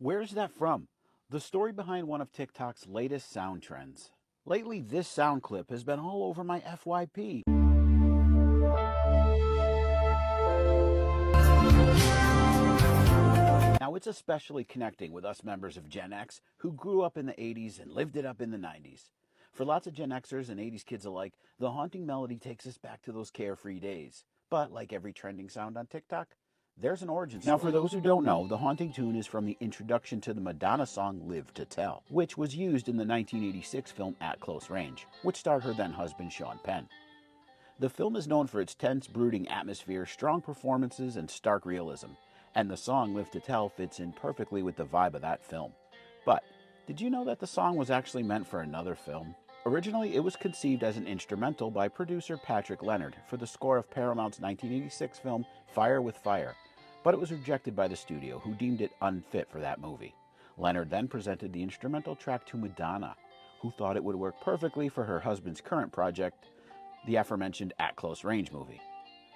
Where's that from? The story behind one of TikTok's latest sound trends. Lately, this sound clip has been all over my FYP. Now, it's especially connecting with us members of Gen X who grew up in the 80s and lived it up in the 90s. For lots of Gen Xers and 80s kids alike, the haunting melody takes us back to those carefree days. But like every trending sound on TikTok, there's an origin story. Now, for those who don't know, the haunting tune is from the introduction to the Madonna song Live to Tell, which was used in the 1986 film At Close Range, which starred her then husband Sean Penn. The film is known for its tense, brooding atmosphere, strong performances, and stark realism, and the song Live to Tell fits in perfectly with the vibe of that film. But did you know that the song was actually meant for another film? Originally, it was conceived as an instrumental by producer Patrick Leonard for the score of Paramount's 1986 film Fire with Fire, but it was rejected by the studio, who deemed it unfit for that movie. Leonard then presented the instrumental track to Madonna, who thought it would work perfectly for her husband's current project, the aforementioned At Close Range movie.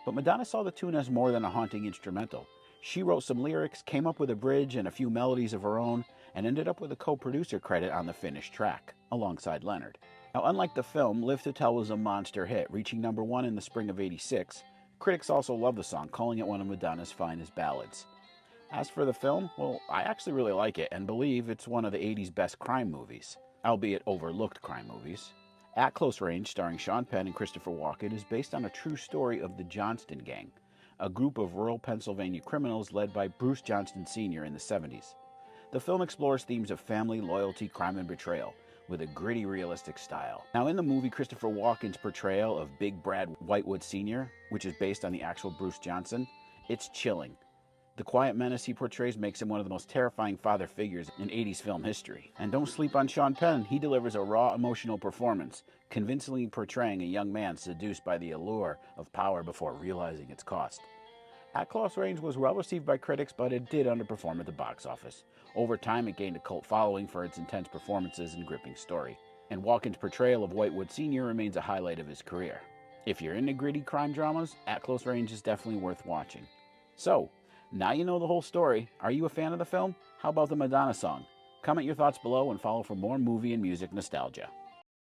But Madonna saw the tune as more than a haunting instrumental. She wrote some lyrics, came up with a bridge and a few melodies of her own, and ended up with a co-producer credit on the finished track, alongside Leonard. Now, unlike the film, Live to Tell was a monster hit, reaching #1 in the spring of '86. Critics also love the song, calling it one of Madonna's finest ballads. As for the film, well, I actually really like it and believe it's one of the 80s best crime movies, albeit overlooked crime movies. At Close Range, starring Sean Penn and Christopher Walken, is based on a true story of the Johnston Gang, a group of rural Pennsylvania criminals led by Bruce Johnston Sr. in the 70s. The film explores themes of family, loyalty, crime, and betrayal, with a gritty, realistic style. Now, in the movie, Christopher Walken's portrayal of Big Brad Whitewood Sr., which is based on the actual Bruce Johnson, it's chilling. The quiet menace he portrays makes him one of the most terrifying father figures in 80s film history. And don't sleep on Sean Penn. He delivers a raw, emotional performance, convincingly portraying a young man seduced by the allure of power before realizing its cost. At Close Range was well received by critics, but it did underperform at the box office. Over time, it gained a cult following for its intense performances and gripping story, and Walken's portrayal of Whitewood Sr. remains a highlight of his career. If you're into gritty crime dramas, At Close Range is definitely worth watching. So, now you know the whole story. Are you a fan of the film? How about the Madonna song? Comment your thoughts below and follow for more movie and music nostalgia.